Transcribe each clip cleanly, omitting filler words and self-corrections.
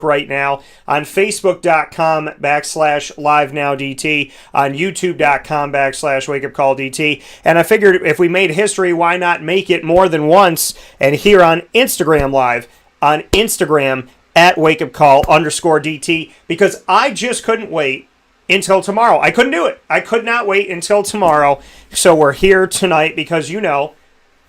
right now on Facebook.com/LiveNowDT, on YouTube.com/WakeUpCallDT. And I figured if we made history, why not make it more than once? And here on Instagram Live, on Instagram at WakeUpCall_DT, because I just couldn't wait until tomorrow. I couldn't do it. I could not wait until tomorrow. So we're here tonight because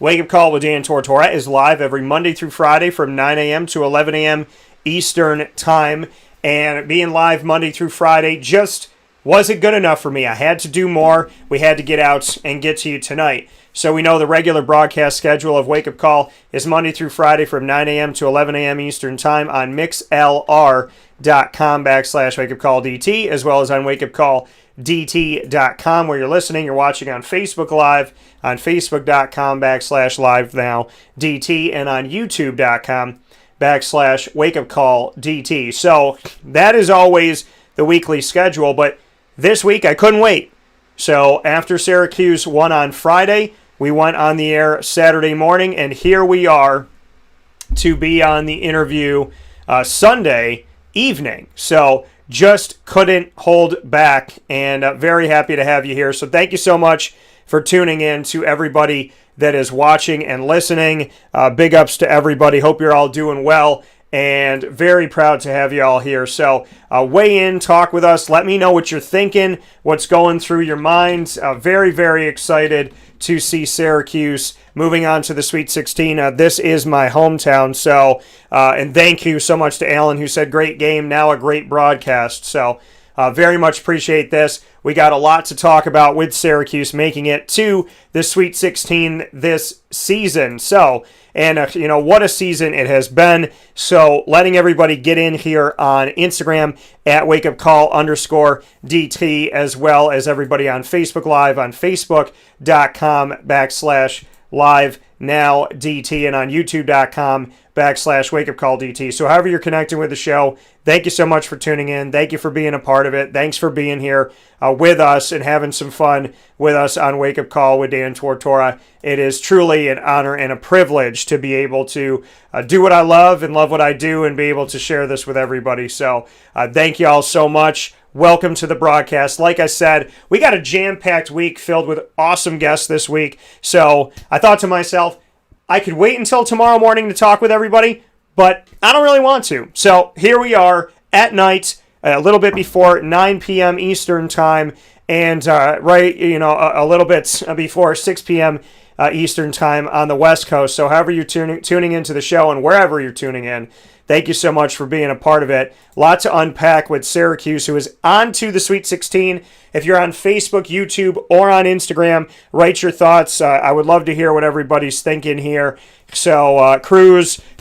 Wake Up Call with Dan Tortora is live every Monday through Friday from 9 a.m. to 11 a.m. Eastern Time. And being live Monday through Friday just wasn't good enough for me. I had to do more. We had to get out and get to you tonight. So we know the regular broadcast schedule of Wake Up Call is Monday through Friday from 9 a.m. to 11 a.m. Eastern Time on mixlr.com/WakeUpCallDT, as well as on WakeUpCallDT.com, where you're listening. You're watching on Facebook Live, on Facebook.com/LiveNowDT, and on YouTube.com/WakeUpCallDT. So that is always the weekly schedule, but this week I couldn't wait. So after Syracuse won on Friday, we went on the air Saturday morning, and here we are to be on the interview Sunday evening. So just couldn't hold back, and very happy to have you here. So thank you so much for tuning in, to everybody that is watching and listening. Big ups to everybody. Hope you're all doing well, and very proud to have you all here. So weigh in, talk with us. Let me know what you're thinking, what's going through your minds. Very, very excited to see Syracuse moving on to the Sweet 16. This is my hometown. So, and thank you so much to Alan, who said, great game, now a great broadcast. So very much appreciate this. We got a lot to talk about with Syracuse making it to the Sweet 16 this season. So, and what a season it has been. So letting everybody get in here on Instagram at WakeUpCall_DT, as well as everybody on Facebook Live on Facebook.com/LiveNowDT, and on YouTube.com/WakeUpCallDT. So however you're connecting with the show, thank you so much for tuning in. Thank you for being a part of it. Thanks for being here with us and having some fun with us on Wake Up Call with Dan Tortora. It is truly an honor and a privilege to be able to do what I love and love what I do, and be able to share this with everybody. So thank you all so much. Welcome to the broadcast. Like I said, we got a jam-packed week filled with awesome guests this week. So I thought to myself, I could wait until tomorrow morning to talk with everybody, but I don't really want to. So here we are at night, a little bit before 9 p.m. Eastern Time, and a little bit before 6 p.m. Eastern Time on the West Coast. So however you're tuning into the show, and wherever you're tuning in, thank you so much for being a part of it. Lot to unpack with Syracuse, who is on to the Sweet 16. If you're on Facebook, YouTube, or on Instagram, write your thoughts. I would love to hear what everybody's thinking here. So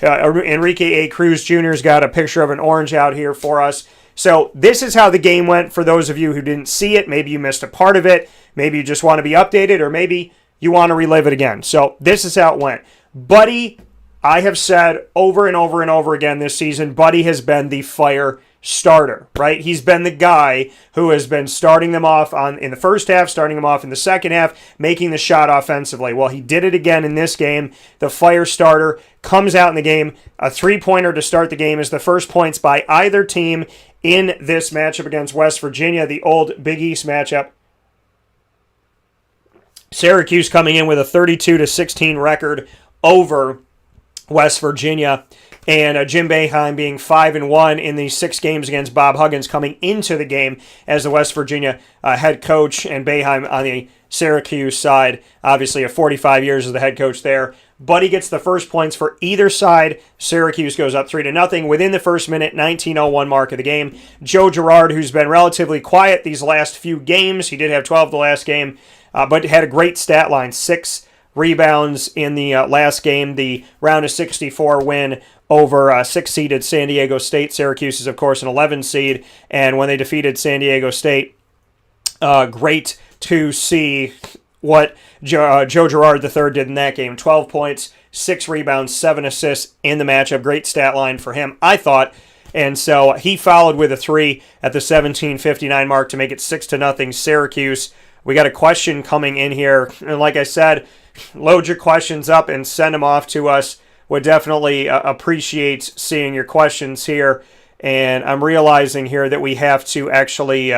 Enrique A. Cruz Jr. has got a picture of an orange out here for us. So this is how the game went for those of you who didn't see it. Maybe you missed a part of it. Maybe you just want to be updated, or maybe you want to relive it again. So this is how it went. Buddy, I have said over and over and over again this season, Buddy has been the fire starter, right? He's been the guy who has been starting them off in the first half, starting them off in the second half, making the shot offensively. Well, he did it again in this game. The fire starter comes out in the game. A three-pointer to start the game is the first points by either team in this matchup against West Virginia, the old Big East matchup. Syracuse coming in with a 32-16 record over West Virginia, and Jim Boeheim being 5-1 in the 6 games against Bob Huggins, coming into the game as the West Virginia head coach, and Boeheim on the Syracuse side, obviously 45 years as the head coach there. Buddy gets the first points for either side. Syracuse goes up 3-0 within the first minute, 19:01 mark of the game. Joe Girard, who's been relatively quiet these last few games, he did have 12 the last game, but had a great stat line, 6 rebounds in the last game, the round of 64 win over 6-seeded San Diego State. Syracuse is, of course, an 11 seed, and when they defeated San Diego State, great to see what Joe Girard III did in that game. 12 points, 6 rebounds, 7 assists in the matchup. Great stat line for him, I thought. And so he followed with a 3 at the 17:59 mark to make it 6-0 Syracuse. We got a question coming in here, and like I said, load your questions up and send them off to us. Would definitely appreciate seeing your questions here. And I'm realizing here that we have to actually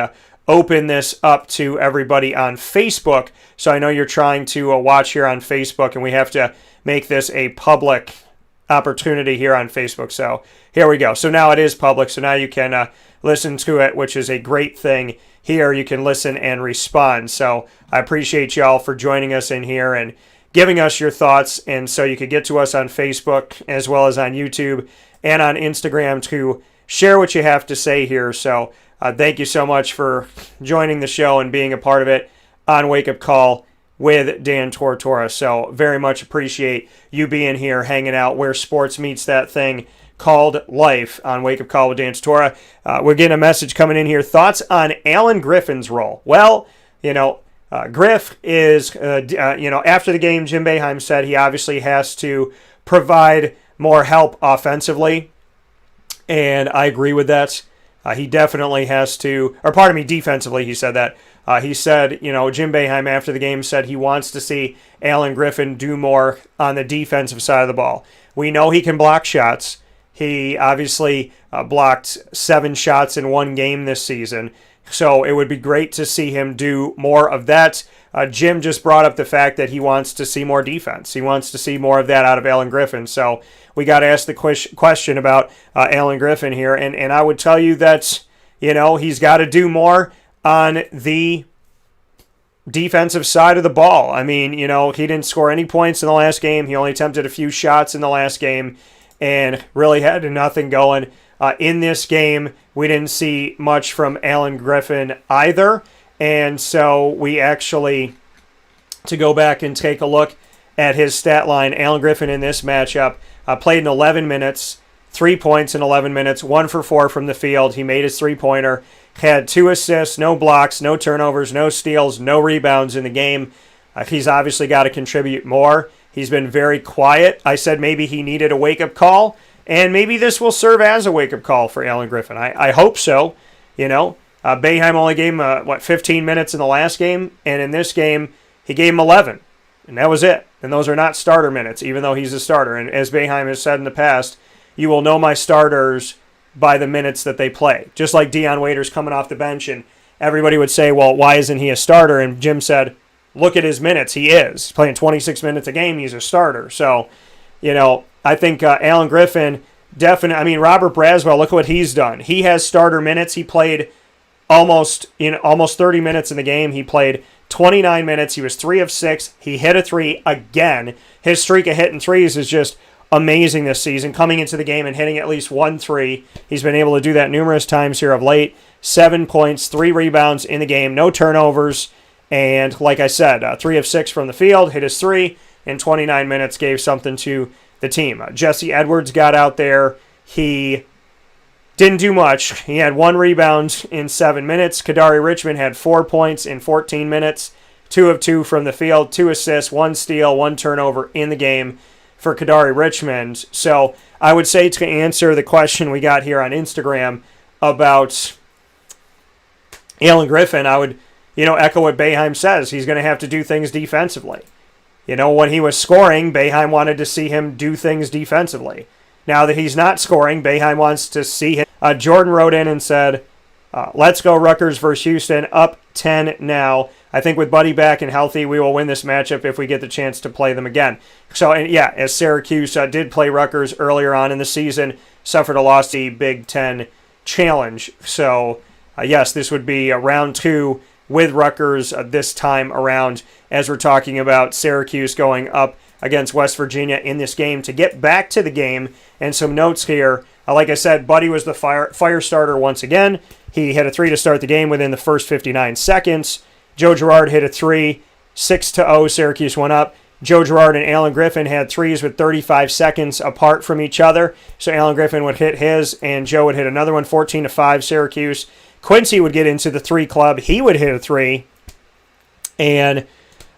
open this up to everybody on Facebook. So I know you're trying to watch here on Facebook, and we have to make this a public opportunity here on Facebook. So here we go. So now it is public. So now you can listen to it, which is a great thing. Here you can listen and respond. So I appreciate y'all for joining us in here and giving us your thoughts. And so you can get to us on Facebook as well as on YouTube and on Instagram to share what you have to say here. So thank you so much for joining the show and being a part of it on Wake Up Call with Dan Tortora. So very much appreciate you being here, hanging out where sports meets that thing called life on Wake Up Call with Dan Tortora. We're getting a message coming in here. Thoughts on Alan Griffin's role? Well, Griff is, after the game, Jim Boeheim said he obviously has to provide more help offensively, and I agree with that. He definitely has to, defensively, he said that. He said, Jim Boeheim after the game said he wants to see Alan Griffin do more on the defensive side of the ball. We know he can block shots. He obviously blocked 7 shots in one game this season. So it would be great to see him do more of that. Jim just brought up the fact that he wants to see more defense. He wants to see more of that out of Alan Griffin. So we got to ask the question about Alan Griffin here. And I would tell you that, he's got to do more on the defensive side of the ball. I mean, he didn't score any points in the last game. He only attempted a few shots in the last game and really had nothing going. In this game, we didn't see much from Alan Griffin either. And so we actually, to go back and take a look at his stat line, Alan Griffin in this matchup played in 11 minutes, 3 points in 11 minutes, 1 for 4 from the field. He made his three-pointer, had 2 assists, no blocks, no turnovers, no steals, no rebounds in the game. He's obviously got to contribute more. He's been very quiet. I said maybe he needed a wake-up call, and maybe this will serve as a wake-up call for Alan Griffin. I hope so. Boeheim only gave him, 15 minutes in the last game, and in this game, he gave him 11, and that was it. And those are not starter minutes, even though he's a starter. And as Boeheim has said in the past, you will know my starters by the minutes that they play. Just like Dion Waiters coming off the bench, and everybody would say, well, why isn't he a starter? And Jim said, look at his minutes. He is. He's playing 26 minutes a game. He's a starter. So, I think Alan Griffin definitely, Robert Braswell, look at what he's done. He has starter minutes. He played almost 30 minutes in the game. He played 29 minutes. He was 3 of 6. He hit a 3 again. His streak of hitting threes is just amazing this season, coming into the game and hitting at least 1 3. He's been able to do that numerous times here of late. 7 points, 3 rebounds in the game, no turnovers. And like I said, 3 of 6 from the field, hit his 3, in 29 minutes, gave something to the team. Jesse Edwards got out there. He didn't do much. He had 1 rebound in 7 minutes. Kadari Richmond had 4 points in 14 minutes, 2 of 2 from the field, 2 assists, 1 steal, 1 turnover in the game for Kadari Richmond. So I would say, to answer the question we got here on Instagram about Alan Griffin, I would echo what Boeheim says. He's going to have to do things defensively. When he was scoring, Boeheim wanted to see him do things defensively. Now that he's not scoring, Boeheim wants to see him. Jordan wrote in and said, let's go Rutgers versus Houston, up 10 now. I think with Buddy back and healthy, we will win this matchup if we get the chance to play them again. So, as Syracuse did play Rutgers earlier on in the season, suffered a loss to the Big Ten Challenge. So, yes, this would be round 2 with Rutgers this time around, as we're talking about Syracuse going up against West Virginia in this game. To get back to the game, and some notes here, like I said, Buddy was the fire starter once again. He hit a 3 to start the game within the first 59 seconds. Joe Girard hit a 3, 6-0, Syracuse went up. Joe Girard and Alan Griffin had 3s with 35 seconds apart from each other. So Alan Griffin would hit his, and Joe would hit another one, 14-5, Syracuse. Quincy would get into the 3 club. He would hit a 3. And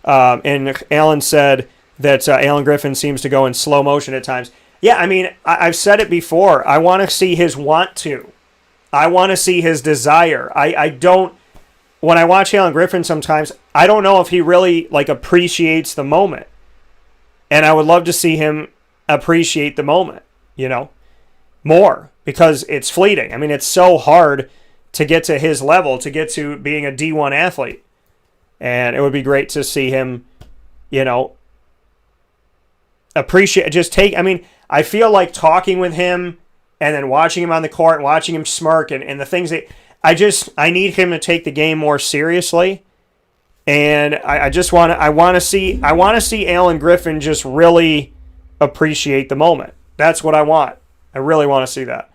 Alan said that Alan Griffin seems to go in slow motion at times. Yeah, I've said it before. I want to see his want to. I want to see his desire. I don't, when I watch Alan Griffin sometimes, I don't know if he really appreciates the moment. And I would love to see him appreciate the moment, more. because it's fleeting. I mean, it's so hard to get to his level, to get to being a D1 athlete. And it would be great to see him, I feel like talking with him and then watching him on the court and watching him smirk and the things that I need him to take the game more seriously. And I want to see Alan Griffin just really appreciate the moment. That's what I want. I really want to see that.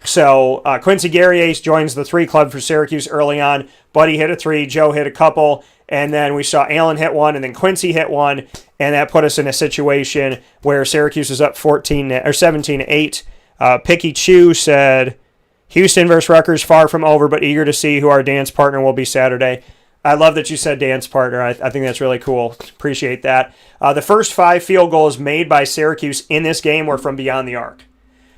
So Quincy Guerrier joins the 3 club for Syracuse early on. Buddy hit a 3, Joe hit a couple, and then we saw Allen hit one, and then Quincy hit one, and that put us in a situation where Syracuse is up 17-8. Picky Chu said, Houston versus Rutgers, far from over, but eager to see who our dance partner will be Saturday. I love that you said dance partner. I think that's really cool. Appreciate that. The first 5 field goals made by Syracuse in this game were from beyond the arc.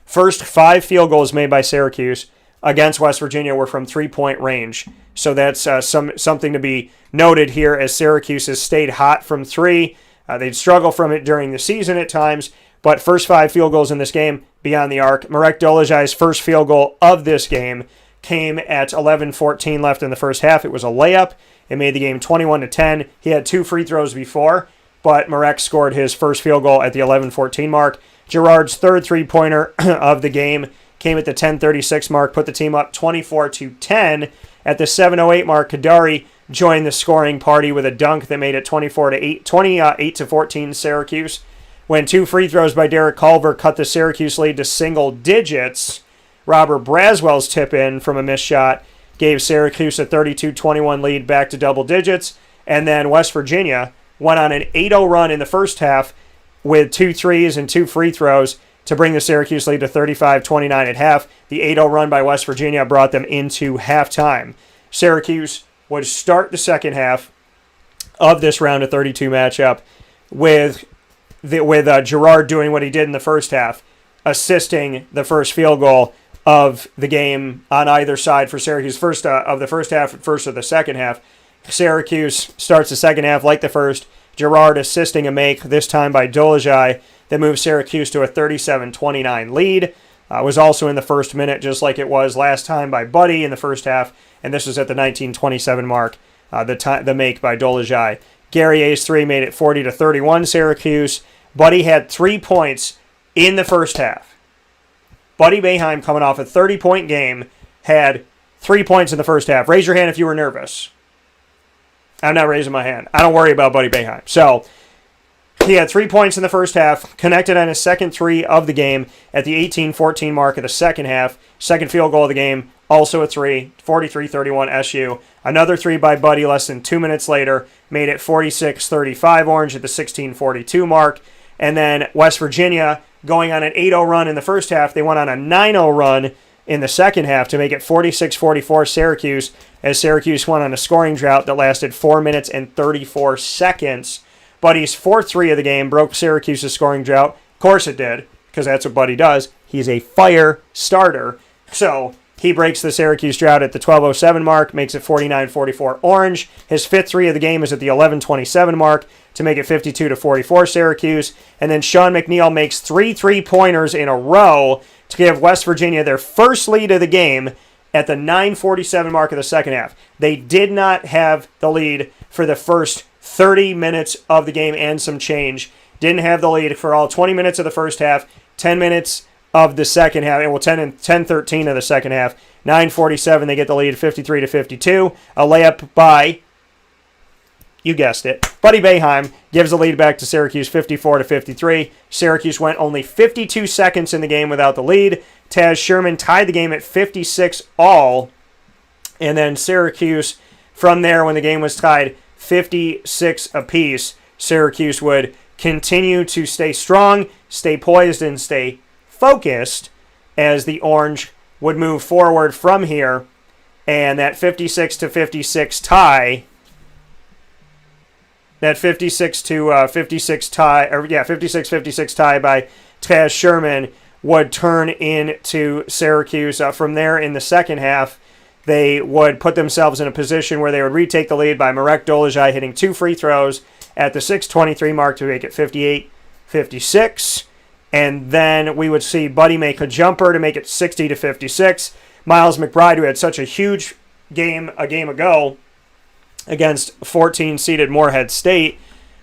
First 5 field goals made by Syracuse against West Virginia were from 3-point range. So that's something to be noted here as Syracuse has stayed hot from 3. They'd struggle from it during the season at times, but first 5 field goals in this game beyond the arc. Marek Dolezaj's first field goal of this game came at 11:14 left in the first half. It was a layup. It made the game 21-10. He had 2 free throws before, but Marek scored his first field goal at the 11:14 mark. Girard's third three-pointer of the game came at the 10:36 mark, put the team up 24-10. At the 7:08 mark, Kadari joined the scoring party with a dunk that made it 28-14 Syracuse. When 2 free throws by Derek Culver cut the Syracuse lead to single digits, Robert Braswell's tip-in from a missed shot gave Syracuse a 32-21 lead back to double digits, and then West Virginia went on an 8-0 run in the first half with 2 threes and 2 free throws to bring the Syracuse lead to 35-29 at half. The 8-0 run by West Virginia brought them into halftime. Syracuse would start the second half of this round of 32 matchup with Girard doing what he did in the first half, assisting the first field goal of the game on either side for Syracuse. First of the first half, first of the second half. Syracuse starts the second half like the first. Girard assisting a make, this time by Dolezaj, that moves Syracuse to a 37-29 lead. Was also in the first minute, just like it was last time by Buddy in the first half, and this was at the 19:27 mark, the make by Dolezaj. Guerrier's 3 made it 40-31 Syracuse. Buddy had 3 points in the first half. Buddy Boeheim, coming off a 30-point game, had 3 points in the first half. Raise your hand if you were nervous. I'm not raising my hand. I don't worry about Buddy Boeheim. So he had 3 points in the first half, connected on his second 3 of the game at the 18-14 mark of the second half. Second field goal of the game, also a 3, 43-31 SU. Another 3 by Buddy less than 2 minutes later, made it 46-35 Orange at the 16-42 mark. And then West Virginia, going on an 8-0 run in the first half, they went on a 9-0 run in the second half to make it 46-44 Syracuse, as Syracuse went on a scoring drought that lasted 4 minutes and 34 seconds. Buddy's fourth 3 of the game broke Syracuse's scoring drought. Of course it did, because that's what Buddy does. He's a fire starter. So he breaks the Syracuse drought at the 12:07 mark, makes it 49-44 Orange. His fifth 3 of the game is at the 11:27 mark to make it 52-44 Syracuse. And then Sean McNeil makes 3 3-pointers in a row to give West Virginia their first lead of the game at the 9:47 mark of the second half. They did not have the lead for the first 30 minutes of the game and some change. Didn't have the lead for all 20 minutes of the first half, 10 minutes of the second half, well, 10-13 of the second half. 9:47, they get the lead 53-52. A layup by, you guessed it, Buddy Boeheim gives the lead back to Syracuse 54-53. Syracuse went only 52 seconds in the game without the lead. Taz Sherman tied the game at 56 all. And then Syracuse, from there, when the game was tied 56 apiece, Syracuse would continue to stay strong, stay poised, and stay focused as the Orange would move forward from here. And that 56-56 tie, that 56-56 tie by Taz Sherman would turn into Syracuse. From there in the second half, they would put themselves in a position where they would retake the lead by Marek Dolezaj hitting 2 free throws at the 6:23 mark to make it 58-56. And then we would see Buddy make a jumper to make it 60-56. Miles McBride, who had such a huge game a game ago against 14-seeded Morehead State,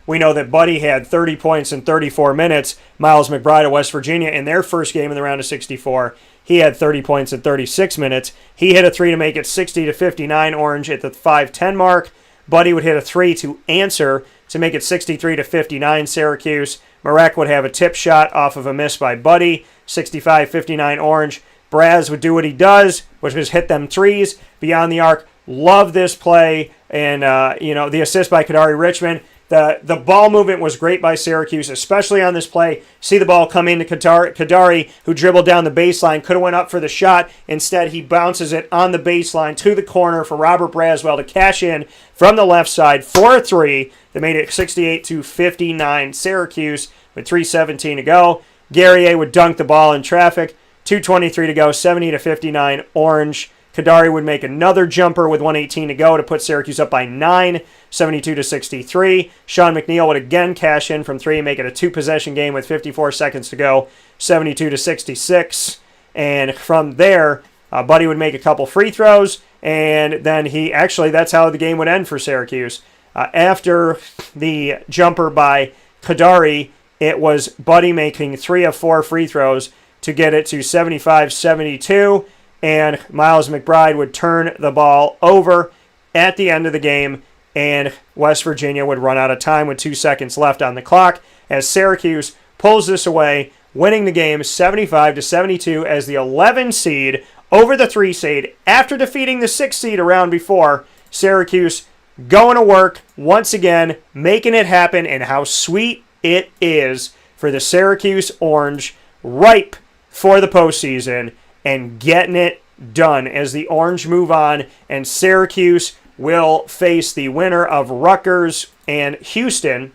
we know that Buddy had 30 points in 34 minutes. Miles McBride of West Virginia, in their first game in the round of 64, he had 30 points in 36 minutes. He hit a three to make it 60-59 Orange at the 5:10 mark. Buddy would hit a three to answer to make it 63-59 Syracuse. Marek would have a tip shot off of a miss by Buddy, 65-59 Orange. Braz would do what he does, which was hit them threes beyond the arc. Love this play. And, the assist by Kadari Richmond. The ball movement was great by Syracuse, especially on this play. See the ball come into Kadari, who dribbled down the baseline, could have went up for the shot. Instead, he bounces it on the baseline to the corner for Robert Braswell to cash in from the left side for a three that made it 68-59 Syracuse with 3:17 to go. Guerrier would dunk the ball in traffic. 2:23 to go, 70-59 Orange. Kadari would make another jumper with 1:18 to go to put Syracuse up by 9, 72-63. Sean McNeil would again cash in from three and make it a two-possession game with 54 seconds to go, 72-66. And from there, Buddy would make a couple free throws, and then that's how the game would end for Syracuse. After the jumper by Kadari, it was Buddy making 3 of 4 free throws to get it to 75-72. And Miles McBride would turn the ball over at the end of the game, and West Virginia would run out of time with 2 seconds left on the clock as Syracuse pulls this away, winning the game 75-72 as the 11 seed over the 3 seed after defeating the 6 seed a round before. Syracuse going to work once again, making it happen, and how sweet it is for the Syracuse Orange, ripe for the postseason, and getting it done as the Orange move on, and Syracuse will face the winner of Rutgers and Houston.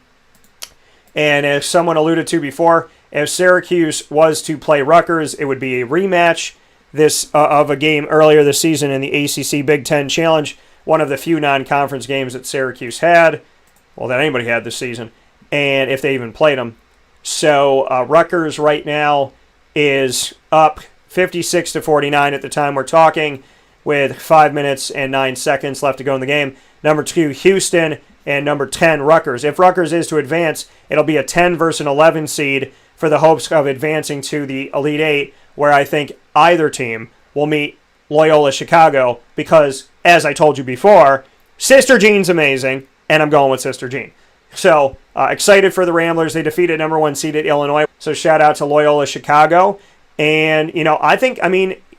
And as someone alluded to before, if Syracuse was to play Rutgers, it would be a rematch of a game earlier this season in the ACC Big Ten Challenge, one of the few non-conference games that Syracuse had, that anybody had this season, and if they even played them. So Rutgers right now is up 56-49 at the time we're talking, with 5 minutes and 9 seconds left to go in the game. Number 2, Houston, and number 10, Rutgers. If Rutgers is to advance, it'll be a 10 versus an 11 seed for the hopes of advancing to the Elite Eight, where I think either team will meet Loyola Chicago, because, as I told you before, Sister Jean's amazing, and I'm going with Sister Jean. So, excited for the Ramblers. They defeated number 1 seeded Illinois, so shout out to Loyola Chicago. And,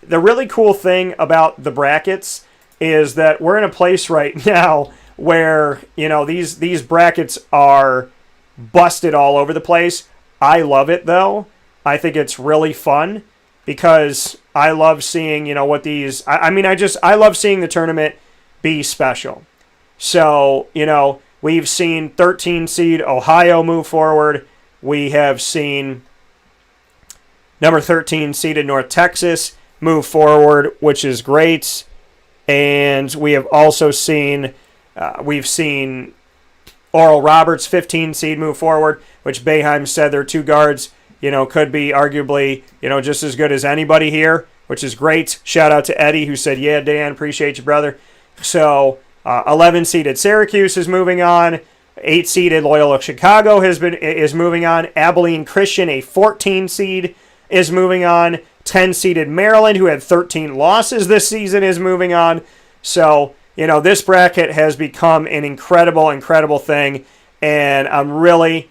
the really cool thing about the brackets is that we're in a place right now where, these brackets are busted all over the place. I love it, though. I think it's really fun because I love seeing, what these... I love seeing the tournament be special. So, we've seen 13 seed Ohio move forward. We have seen number 13 seeded North Texas move forward, which is great. And we have also seen, Oral Roberts, 15 seed, move forward, which Boeheim said their 2 guards, could be arguably, just as good as anybody here, which is great. Shout out to Eddie, who said, yeah, Dan, appreciate you, brother. So 11 seeded Syracuse is moving on. 8 seeded Loyola Chicago is moving on. Abilene Christian, a 14 seed, is moving on. 10-seeded Maryland, who had 13 losses this season, is moving on. So, this bracket has become an incredible, incredible thing, and I'm really,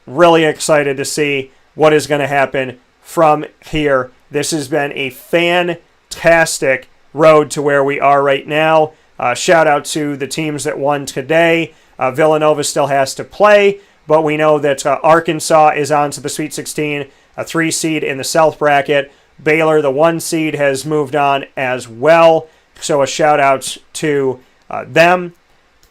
really excited to see what is going to happen from here. This has been a fantastic road to where we are right now. Shout out to the teams that won today. Villanova still has to play, but we know that Arkansas is on to the Sweet 16, a 3 seed in the South bracket. Baylor, the 1 seed, has moved on as well. So a shout out to them.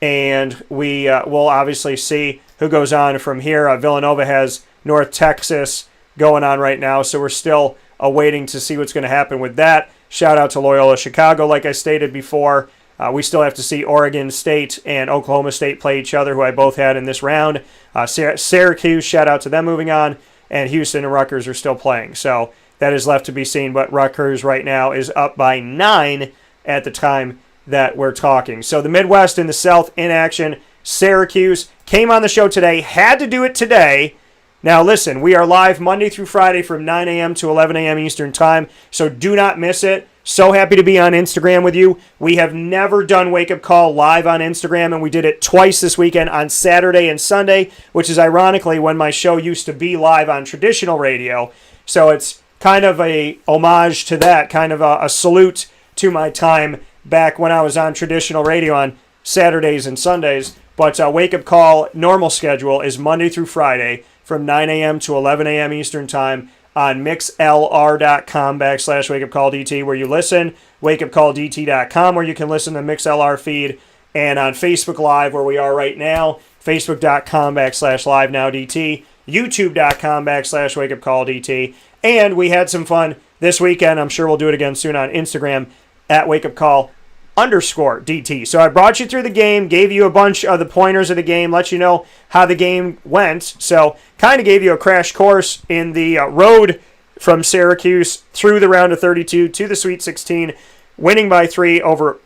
And we will obviously see who goes on from here. Villanova has North Texas going on right now. So we're still awaiting to see what's going to happen with that. Shout out to Loyola Chicago, like I stated before. We still have to see Oregon State and Oklahoma State play each other, who I both had in this round. Syracuse, shout out to them moving on. and Houston and Rutgers are still playing. So that is left to be seen, but Rutgers right now is up by 9 at the time that we're talking. So the Midwest and the South in action. Syracuse came on the show today, had to do it today. Now listen, we are live Monday through Friday from 9 a.m. to 11 a.m. Eastern Time, so do not miss it. So happy to be on Instagram with you. We have never done Wake Up Call live on Instagram, and we did it twice this weekend on Saturday and Sunday, which is ironically when my show used to be live on traditional radio. So it's kind of a homage to that, kind of a salute to my time back when I was on traditional radio on Saturdays and Sundays. But Wake Up Call normal schedule is Monday through Friday from 9 a.m. to 11 a.m. Eastern Time on mixlr.com/wakeupcalldt where you listen, wakeupcalldt.com where you can listen to the MixLR feed, and on Facebook Live where we are right now, facebook.com/livenowdt, youtube.com/wakeupcalldt, and we had some fun this weekend. I'm sure we'll do it again soon on Instagram at wakeupcall_DT. So I brought you through the game, gave you a bunch of the pointers of the game, let you know how the game went. So kind of gave you a crash course in the road from Syracuse through the round of 32 to the Sweet 16, winning by 3 over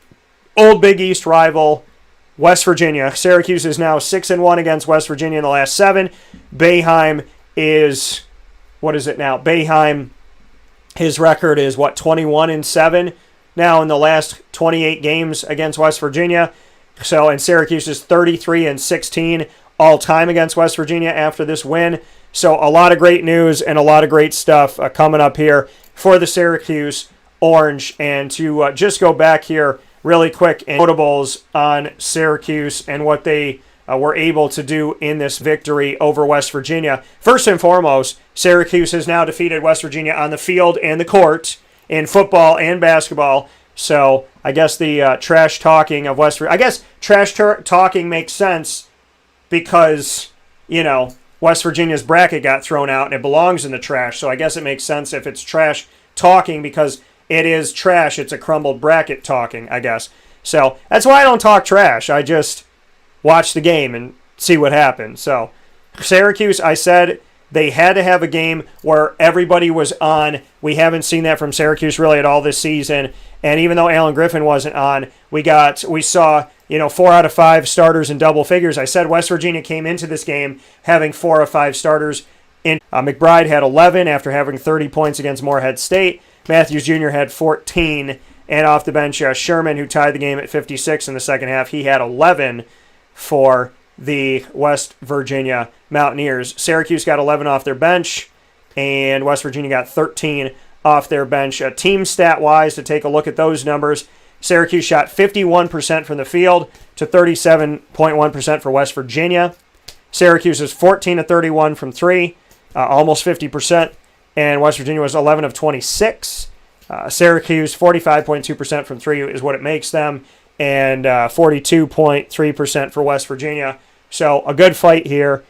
old Big East rival West Virginia. Syracuse is now 6-1 against West Virginia in the last 7. Boeheim is, what is it now? Boeheim, his record is 21-7. Now in the last 28 games against West Virginia. So, and Syracuse is 33-16 all-time against West Virginia after this win. So a lot of great news and a lot of great stuff coming up here for the Syracuse Orange. And to just go back here really quick, and notables on Syracuse and what they were able to do in this victory over West Virginia. First and foremost, Syracuse has now defeated West Virginia on the field and the court in football and basketball. So I guess the trash talking of West Virginia, I guess trash talking makes sense because, you know, West Virginia's bracket got thrown out and it belongs in the trash. So I guess it makes sense if it's trash talking because it is trash. It's a crumbled bracket talking, I guess. So that's why I don't talk trash. I just watch the game and see what happens. So Syracuse, I said, they had to have a game where everybody was on. We haven't seen that from Syracuse really at all this season. And even though Alan Griffin wasn't on, we saw 4 out of 5 starters in double figures. I said West Virginia came into this game having 4 of 5 starters. McBride had 11 after having 30 points against Morehead State. Matthews Jr. had 14. And off the bench, Sherman, who tied the game at 56 in the second half, he had 11 for the West Virginia Mountaineers. Syracuse got 11 off their bench, and West Virginia got 13 off their bench. Team stat-wise, to take a look at those numbers, Syracuse shot 51% from the field to 37.1% for West Virginia. Syracuse is 14 of 31 from 3, almost 50%, and West Virginia was 11 of 26. Syracuse, 45.2% from 3 is what it makes them, and 42.3% for West Virginia. So a good fight here.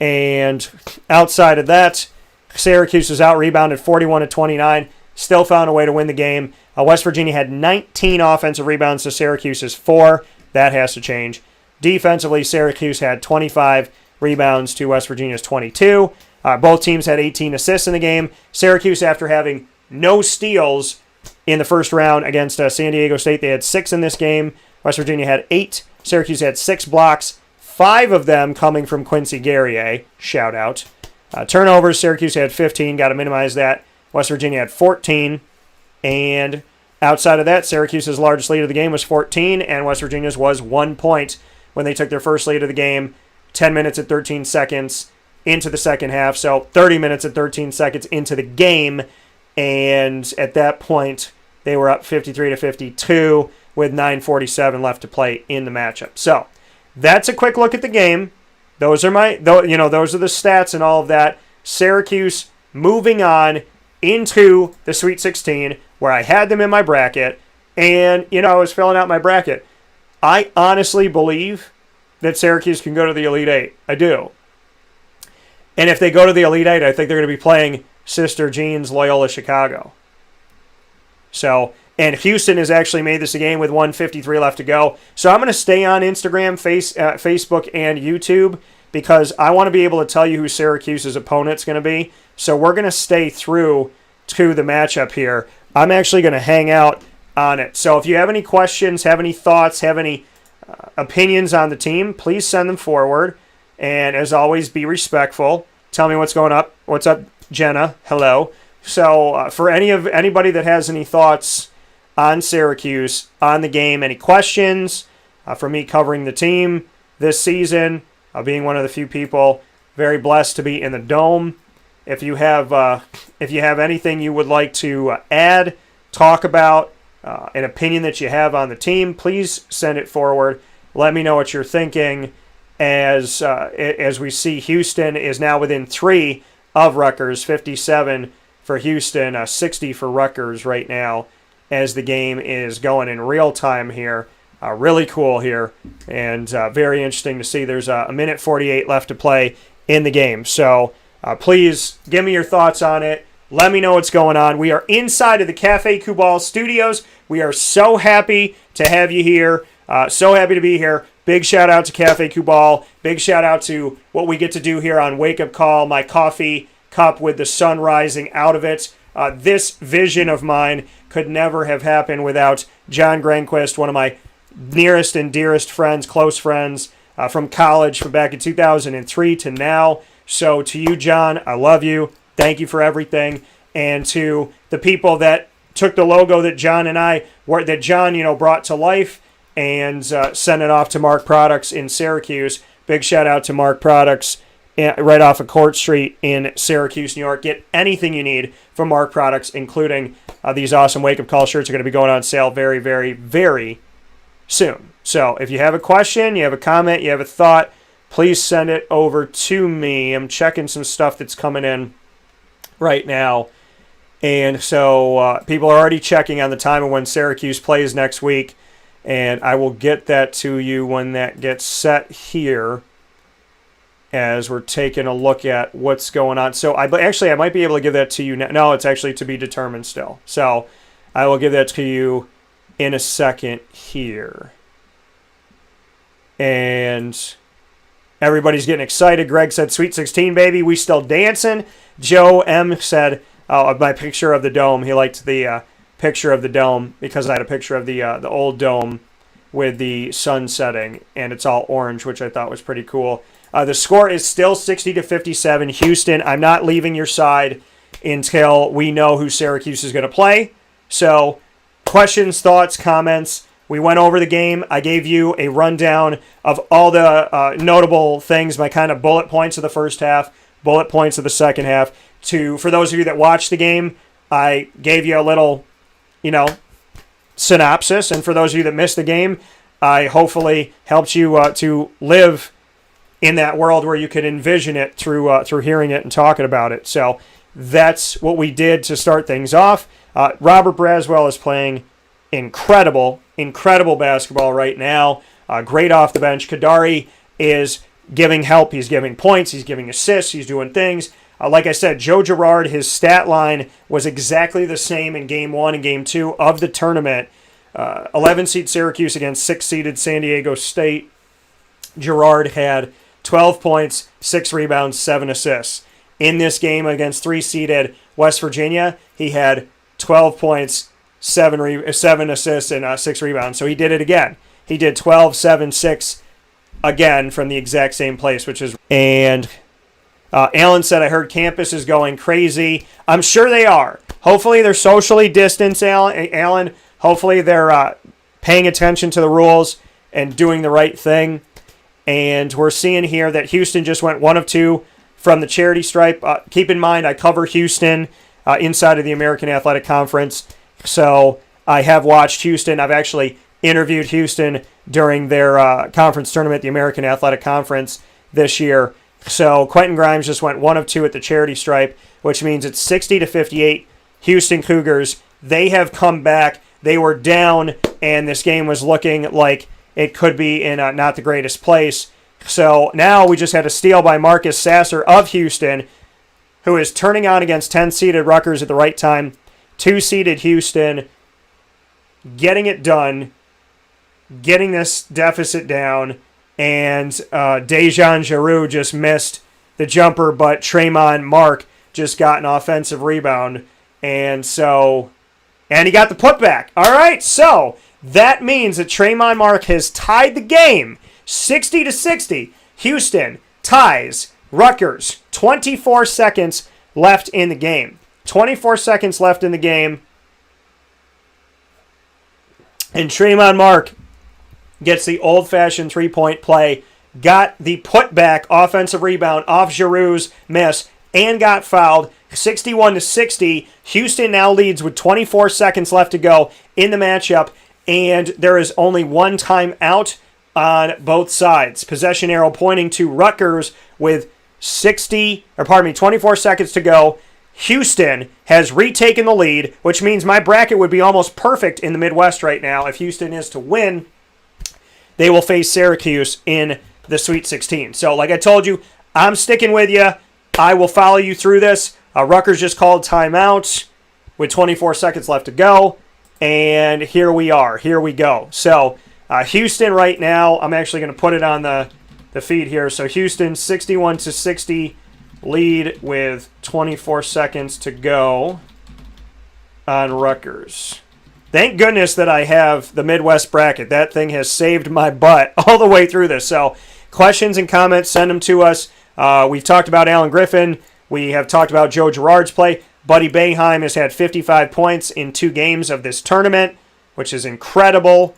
And outside of that, Syracuse was out-rebounded 41-29, still found a way to win the game. West Virginia had 19 offensive rebounds to Syracuse's 4. That has to change. Defensively, Syracuse had 25 rebounds to West Virginia's 22. Both teams had 18 assists in the game. Syracuse, after having no steals in the first round against San Diego State, they had 6 in this game. West Virginia had 8. Syracuse had 6 blocks, 5 of them coming from Quincy Guerrier. Shout out. Turnovers, Syracuse had 15. Got to minimize that. West Virginia had 14. And outside of that, Syracuse's largest lead of the game was 14, and West Virginia's was 1 point when they took their first lead of the game, 10 minutes and 13 seconds into the second half. So 30 minutes and 13 seconds into the game. And at that point, they were up 53-52 with 9:47 left to play in the matchup. So that's a quick look at the game. Those are those are the stats and all of that. Syracuse moving on into the Sweet 16, where I had them in my bracket, and I was filling out my bracket. I honestly believe that Syracuse can go to the Elite Eight. I do. And if they go to the Elite Eight, I think they're going to be playing Sister Jean's Loyola Chicago. So, and Houston has actually made this a game with 1:53 left to go. So I'm going to stay on Instagram, Facebook, and YouTube because I want to be able to tell you who Syracuse's opponent's going to be. So we're going to stay through to the matchup here. I'm actually going to hang out on it. So if you have any questions, have any thoughts, have any opinions on the team, please send them forward. And as always, be respectful. Tell me what's going up. What's up, Jenna? Hello. So for anybody that has any thoughts on Syracuse, on the game, any questions for me covering the team this season, being one of the few people very blessed to be in the Dome. If you have anything you would like to add, talk about, an opinion that you have on the team, please send it forward. Let me know what you're thinking as we see Houston is now within 3 of Rutgers, 57 for Houston, 60 for Rutgers right now as the game is going in real time here. Really cool here and very interesting to see. There's a minute 48 left to play in the game. So please give me your thoughts on it. Let me know what's going on. We are inside of the Cafe Kubal studios. We are so happy to have you here. So happy to be here. Big shout out to Cafe Kubal. Big shout out to what we get to do here on Wake Up Call, my coffee cup with the sun rising out of it. This vision of mine could never have happened without John Granquist, one of my nearest and dearest friends, close friends from college from back in 2003 to now. So to you, John, I love you. Thank you for everything. And to the people that took the logo that John brought to life and sent it off to Mark Products in Syracuse. Big shout out to Mark Products right off of Court Street in Syracuse, New York. Get anything you need from Mark Products, including these awesome Wake Up Call shirts are going to be going on sale very, very, very soon. So if you have a question, you have a comment, you have a thought, please send it over to me. I'm checking some stuff that's coming in right now. And so people are already checking on the time of when Syracuse plays next week. And I will get that to you when that gets set here as we're taking a look at what's going on. So I might be able to give that to you now. No, it's actually to be determined still. So I will give that to you in a second here. And everybody's getting excited. Greg said, Sweet 16, baby. We still dancing. Joe M. said, my picture of the Dome. He liked the picture of the Dome because I had a picture of the old Dome with the sun setting, and it's all orange, which I thought was pretty cool. The score is still 60-57. Houston, I'm not leaving your side until we know who Syracuse is going to play. So questions, thoughts, comments. We went over the game. I gave you a rundown of all the notable things, my kind of bullet points of the first half, bullet points of the second half. For those of you that watched the game, I gave you a little, synopsis. And for those of you that missed the game, I hopefully helped you to live in that world where you could envision it through hearing it and talking about it. So that's what we did to start things off. Robert Braswell is playing incredible basketball right now. Great off the bench. Kadari is giving help. He's giving points. He's giving assists. He's doing things. Like I said, Joe Girard, his stat line was exactly the same in Game 1 and Game 2 of the tournament. 11-seed Syracuse against 6-seeded San Diego State. Girard had 12 points, 6 rebounds, 7 assists. In this game against 3-seeded West Virginia, he had 12 points, 7 assists, and 6 rebounds. So he did it again. He did 12, 7, 6 again from the exact same place, which is... And... Alan said, I heard campus is going crazy. I'm sure they are. Hopefully they're socially distanced, Alan. Hopefully they're paying attention to the rules and doing the right thing. And we're seeing here that Houston just went 1 of 2 from the charity stripe. Keep in mind, I cover Houston inside of the American Athletic Conference. So I have watched Houston. I've actually interviewed Houston during their conference tournament, the American Athletic Conference this year. So Quentin Grimes just went 1 of 2 at the charity stripe, which means it's 60-58 Houston Cougars. They have come back. They were down, and this game was looking like it could be in not the greatest place. So now we just had a steal by Marcus Sasser of Houston, who is turning on against 10-seeded Rutgers at the right time. 2-seeded Houston getting it done, getting this deficit down, and Dejan Giroux just missed the jumper, but Tremont Mark just got an offensive rebound, and he got the putback. All right, so that means that Tremont Mark has tied the game 60-60. Houston ties Rutgers. 24 seconds left in the game. 24 seconds left in the game. And Tremont Mark gets the old-fashioned three-point play, got the putback offensive rebound off Giroux's miss, and got fouled. 61-60. Houston now leads with 24 seconds left to go in the matchup, and there is only one timeout on both sides. Possession arrow pointing to Rutgers with 24 seconds to go. Houston has retaken the lead, which means my bracket would be almost perfect in the Midwest right now. If Houston is to win, they will face Syracuse in the Sweet 16. So, like I told you, I'm sticking with you. I will follow you through this. Rutgers just called timeout with 24 seconds left to go. And here we are. Here we go. So, Houston right now, I'm actually going to put it on the feed here. So, Houston 61-60 lead with 24 seconds to go on Rutgers. Thank goodness that I have the Midwest bracket. That thing has saved my butt all the way through this. So, questions and comments, send them to us. We've talked about Alan Griffin. We have talked about Joe Girard's play. Buddy Boeheim has had 55 points in 2 games of this tournament, which is incredible.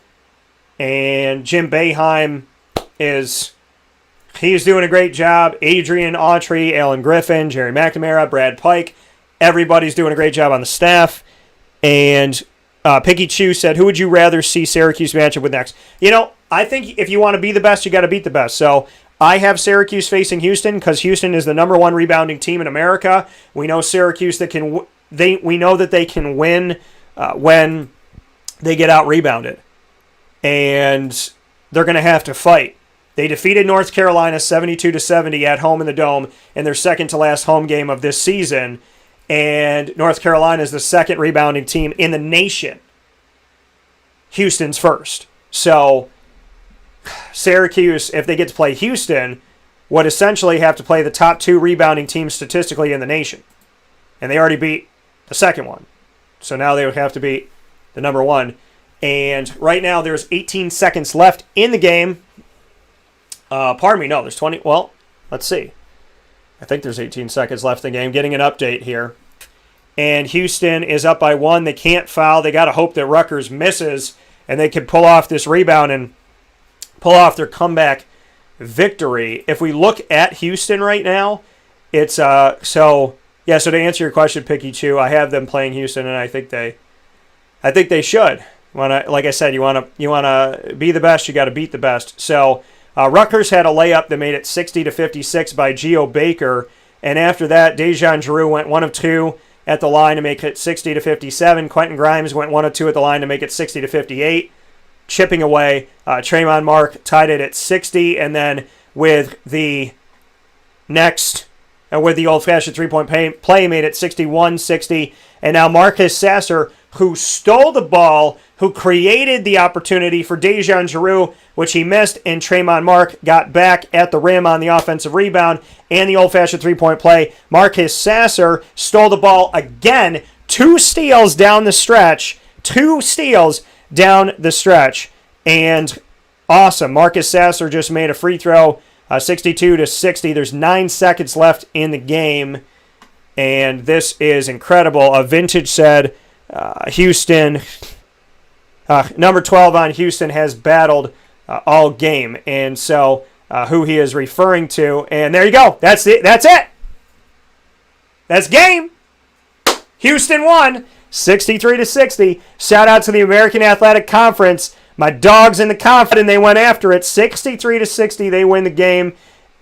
And Jim Boeheim he's doing a great job. Adrian Autry, Alan Griffin, Jerry McNamara, Brad Pike. Everybody's doing a great job on the staff. And Picky Chew said, who would you rather see Syracuse match up with next? I think if you want to be the best, you got to beat the best. So I have Syracuse facing Houston because Houston is the #1 rebounding team in America. We know Syracuse we know that they can win when they get out rebounded, and they're going to have to fight. They defeated North Carolina 72-70 at home in the Dome in their second to last home game of this season, and North Carolina is the second rebounding team in the nation. Houston's first. So Syracuse, if they get to play Houston, would essentially have to play the top 2 rebounding teams statistically in the nation. And they already beat the second one. So now they would have to beat the #1. And right now there's 18 seconds left in the game. There's 20. Well, let's see. I think there's 18 seconds left in the game. Getting an update here. And Houston is up by 1. They can't foul. They got to hope that Rutgers misses and they can pull off this rebound and pull off their comeback victory. If we look at Houston right now, it's so to answer your question, Picky Chew, I have them playing Houston, and I think they should. Like I said, you want to be the best, you got to beat the best. So Rutgers had a layup that made it 60-56 by Geo Baker, and after that, Dejan Giroux went 1 of 2 at the line to make it 60-57. Quentin Grimes went 1 of 2 at the line to make it 60-58. Chipping away, Tremont Mark tied it at 60, and then with the old-fashioned three-point play, made it 61-60. And now Marcus Sasser, who stole the ball, who created the opportunity for Dejan Giroux, which he missed, and Tremont Mark got back at the rim on the offensive rebound and the old-fashioned three-point play. Marcus Sasser stole the ball again. 2 steals down the stretch. 2 steals down the stretch. And awesome. Marcus Sasser just made a free throw, 62-60. There's 9 seconds left in the game. And this is incredible. Vintage said Houston, number 12 on Houston, has battled all game. And so who he is referring to. And there you go. That's it. That's game. Houston won 63-60. Shout out to the American Athletic Conference. My dogs in the conference, and they went after it. 63-60. They win the game.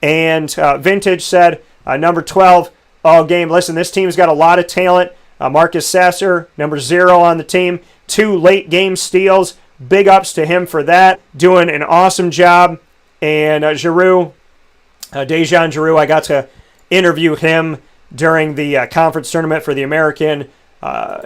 And Vintage said number 12 all game. Listen, this team's got a lot of talent. Marcus Sasser, number 0 on the team. 2 late game steals. Big ups to him for that. Doing an awesome job. And Giroux, Dejan Giroux, I got to interview him during the conference tournament for the American.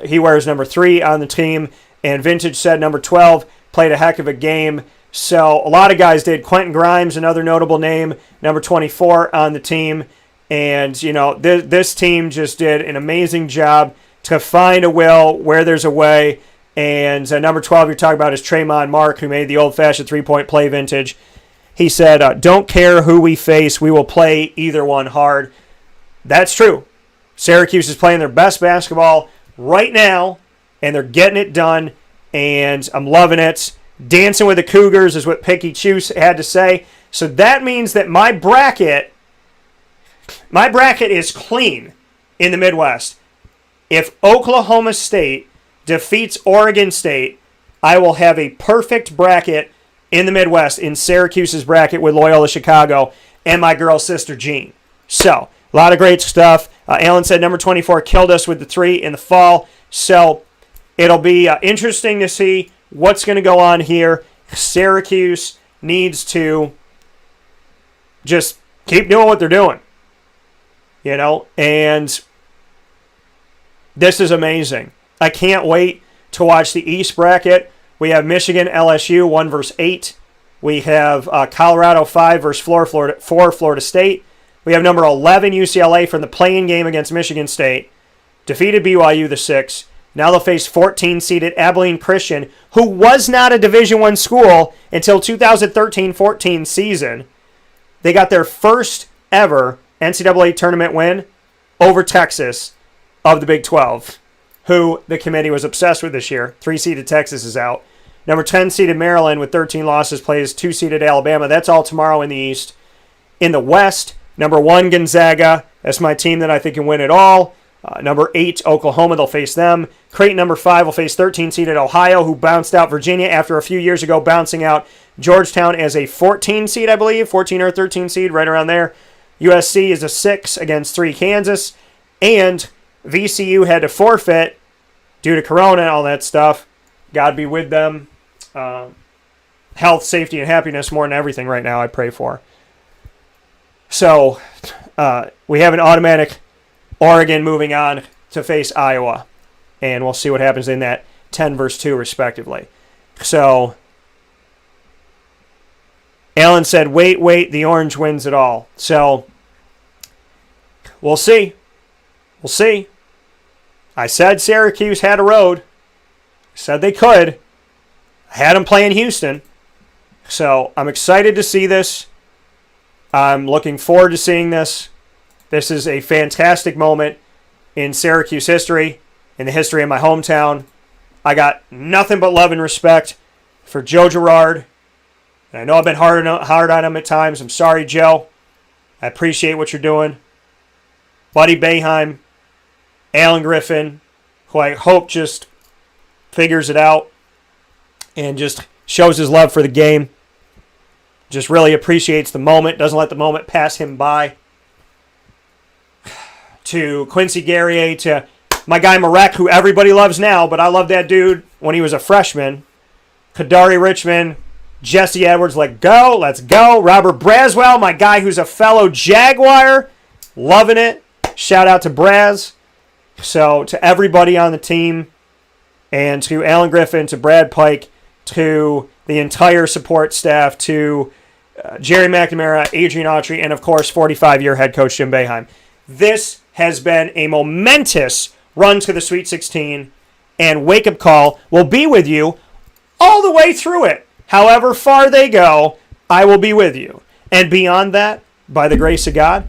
He wears number 3 on the team. And Vintage said number 12 played a heck of a game. So a lot of guys did. Quentin Grimes, another notable name, number 24 on the team. And, you know, this team just did an amazing job to find a will where there's a way. And number 12 you're talking about is Tremont Mark, who made the old-fashioned three-point play vintage. He said, don't care who we face, we will play either one hard. That's true. Syracuse is playing their best basketball right now, and they're getting it done, and I'm loving it. Dancing with the Cougars is what Picky Chuse had to say. So that means that my bracket is clean in the Midwest. If Oklahoma State defeats Oregon State, I will have a perfect bracket in the Midwest in Syracuse's bracket with Loyola Chicago and my girl sister Jean. So, a lot of great stuff. Alan said number 24 killed us with the 3 in the fall. So, it'll be interesting to see what's going to go on here. Syracuse needs to just keep doing what they're doing. You know, and this is amazing. I can't wait to watch the East bracket. We have Michigan, LSU, 1 versus 8. We have Colorado, 5 versus 4, Florida State. We have number 11, UCLA, from the play-in game against Michigan State. Defeated BYU, the 6. Now they'll face 14-seeded Abilene Christian, who was not a Division I school until 2013-14 season. They got their first ever NCAA tournament win over Texas of the Big 12, who the committee was obsessed with this year. 3-seeded Texas is out. Number 10-seeded Maryland with 13 losses plays 2-seeded Alabama. That's all tomorrow in the East. In the West, number 1 Gonzaga. That's my team that I think can win it all. Number 8 Oklahoma, they'll face them. Creighton, number 5, will face 13-seeded Ohio, who bounced out Virginia after a few years ago bouncing out Georgetown as a 14 seed, I believe. 14 or 13 seed, right around there. USC is a 6 against 3 Kansas. And VCU had to forfeit due to Corona and all that stuff. God be with them. Health, safety, and happiness more than everything right now I pray for. So we have an automatic Oregon moving on to face Iowa. And we'll see what happens in that 10 versus 2 respectively. So Alan said, wait, the orange wins it all. So we'll see. We'll see. I said Syracuse had a road. I said they could. I had them playing Houston. So I'm excited to see this. I'm looking forward to seeing this. This is a fantastic moment in Syracuse history, in the history of my hometown. I got nothing but love and respect for Joe Girard. And I know I've been hard on him at times. I'm sorry, Joe. I appreciate what you're doing. Buddy Boeheim, Alan Griffin, who I hope just figures it out and just shows his love for the game. Just really appreciates the moment, doesn't let the moment pass him by. To Quincy Guerrier, to my guy Marek, who everybody loves now, but I love that dude when he was a freshman. Kadari Richmond, Jesse Edwards, let's go. Robert Braswell, my guy who's a fellow Jaguar, loving it. Shout out to Braz. So to everybody on the team, and to Alan Griffin, to Brad Pike, to the entire support staff, to Jerry McNamara, Adrian Autry, and of course 45-year head coach Jim Boeheim. This has been a momentous run to the Sweet 16, and Wake Up Call will be with you all the way through it. However far they go, I will be with you. And beyond that, by the grace of God,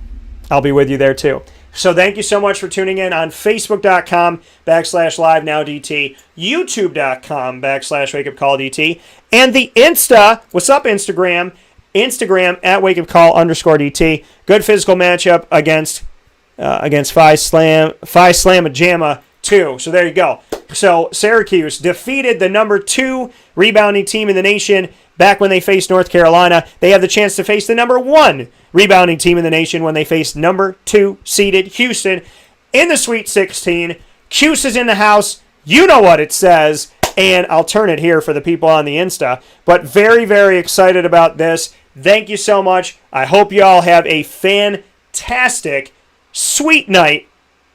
I'll be with you there too. So thank you so much for tuning in on Facebook.com/LiveNowDT, YouTube.com/WakeUpCallDT, and the Insta. What's up, Instagram? Instagram at WakeUpCall_DT. Good physical matchup against Phi Slamma 2. So there you go. So Syracuse defeated the number 2 rebounding team in the nation back when they faced North Carolina. They have the chance to face the number 1 rebounding team in the nation when they face number 2 seeded Houston in the Sweet 16. Cuse is in the house. You know what it says. And I'll turn it here for the people on the Insta. But very, very excited about this. Thank you so much. I hope you all have a fantastic, sweet night.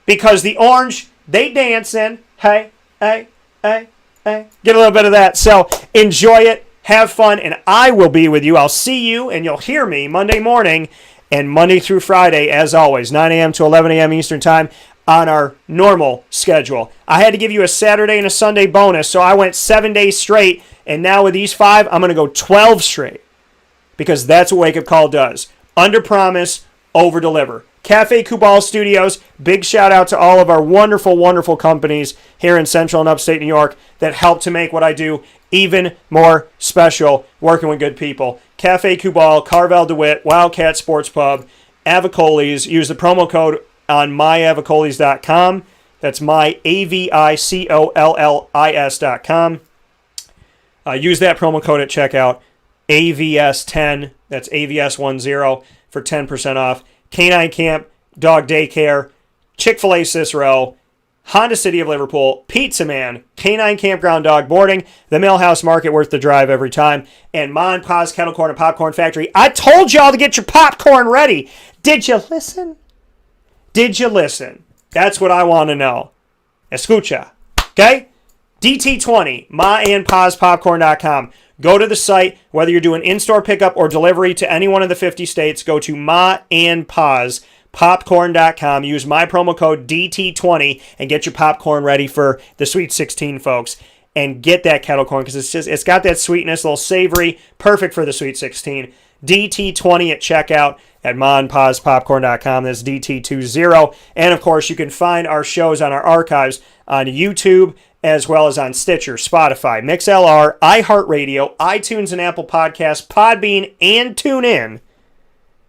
Because the Orange, they dancing. Hey, hey, hey, hey. Get a little bit of that. So enjoy it. Have fun, and I will be with you. I'll see you, and you'll hear me Monday morning and Monday through Friday, as always, 9 a.m. to 11 a.m. Eastern Time on our normal schedule. I had to give you a Saturday and a Sunday bonus, so I went 7 days straight, and now with these 5, I'm going to go 12 straight because that's what Wake Up Call does. Under promise, over deliver. Cafe Kubal Studios, big shout out to all of our wonderful, wonderful companies here in Central and Upstate New York that help to make what I do even more special, working with good people. Cafe Kubal, Carvel DeWitt, Wildcat Sports Pub, Avicoles. Use the promo code on myavicoles.com. That's myavicollis.com. Use that promo code at checkout. AVS10, that's AVS10 for 10% off. Canine Camp, Dog Daycare, Chick-fil-A Cicero, Honda City of Liverpool, Pizza Man, Canine Campground Dog Boarding, the Millhouse Market, worth the drive every time, and Ma and Pa's Kettle Corn and Popcorn Factory. I told y'all to get your popcorn ready. Did you listen? Did you listen? That's what I want to know. Escucha. Okay? DT20, maandpaspopcorn.com. Go to the site, whether you're doing in-store pickup or delivery to any one of the 50 states, go to maandpaspopcorn.com. Use my promo code DT20 and get your popcorn ready for the Sweet 16, folks. And get that kettle corn because it's got that sweetness, a little savory, perfect for the Sweet 16. DT20 at checkout at maandpaspopcorn.com. That's DT20. And, of course, you can find our shows on our archives on YouTube, as well as on Stitcher, Spotify, MixLR, iHeartRadio, iTunes and Apple Podcasts, Podbean, and TuneIn.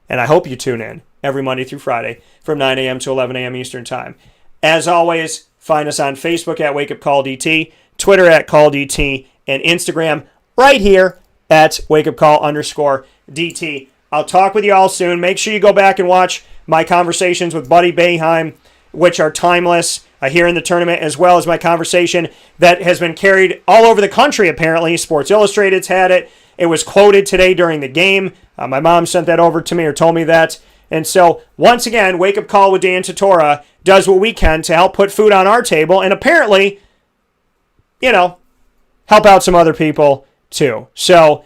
And I hope you tune in every Monday through Friday from 9 a.m. to 11 a.m. Eastern Time. As always, find us on Facebook at Wake Up Call DT, Twitter at Call DT, and Instagram right here at Wake Up Call _DT. I'll talk with you all soon. Make sure you go back and watch my conversations with Buddy Boeheim, which are timeless here in the tournament, as well as my conversation that has been carried all over the country, apparently. Sports Illustrated's had it. It was quoted today during the game. My mom sent that over to me or told me that. And so, once again, Wake Up Call with Dan Tortora does what we can to help put food on our table and apparently, help out some other people too. So,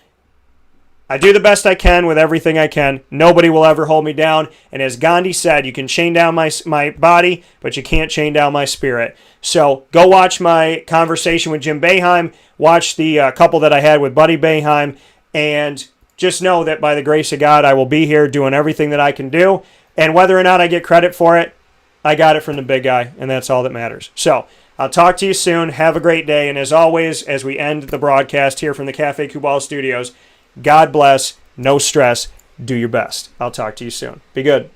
I do the best I can with everything I can. Nobody will ever hold me down. And as Gandhi said, you can chain down my body, but you can't chain down my spirit. So go watch my conversation with Jim Boeheim. Watch the couple that I had with Buddy Boeheim. And just know that by the grace of God, I will be here doing everything that I can do. And whether or not I get credit for it, I got it from the big guy. And that's all that matters. So I'll talk to you soon. Have a great day. And as always, as we end the broadcast here from the Cafe Kubal Studios, God bless, no stress, do your best. I'll talk to you soon. Be good.